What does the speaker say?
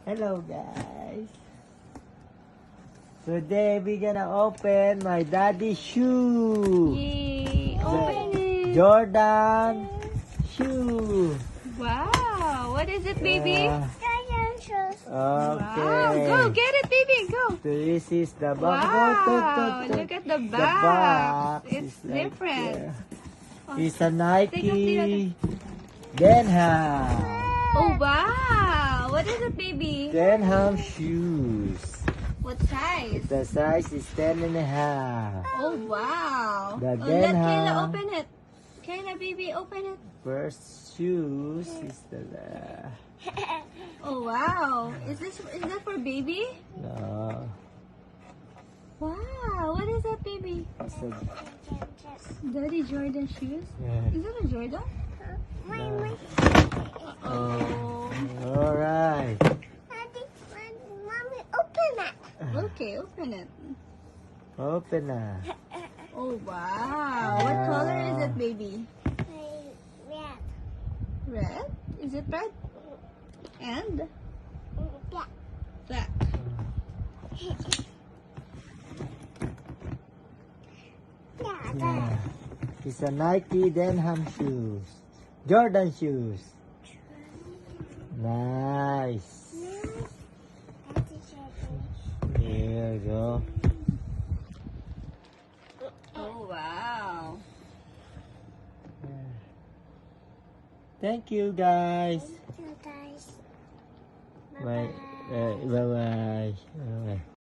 Hello guys. Today we're gonna open my daddy's shoe. Yay! Open it! Jordan shoe. Wow! What is it, baby? Okay. Wow! Go get it, baby! Go! This is the box. Wow! Look at the box. box It's is like different. there. Oh, It's a take Nike DENHAM. Oh wow! What is it, baby? DENHAM shoes. What size? The size is 10.5. Oh wow! The Oh, let Kayla DENHAM. open it. Kayla, baby, open it. First shoes is the Oh wow! Is that for baby? no. Wow! What is that, baby? It's a, Daddy Jordan shoes? yeah. Is that a Jordan? No. Oh. All right. Okay, open it. Open na. Oh wow! What color is it, baby? Red? Is it red? And black. Yeah. It's a Nike DENHAM shoes. Jordan shoes. Nice. Here you go. Oh wow! Thank you guys. Bye bye. Bye bye.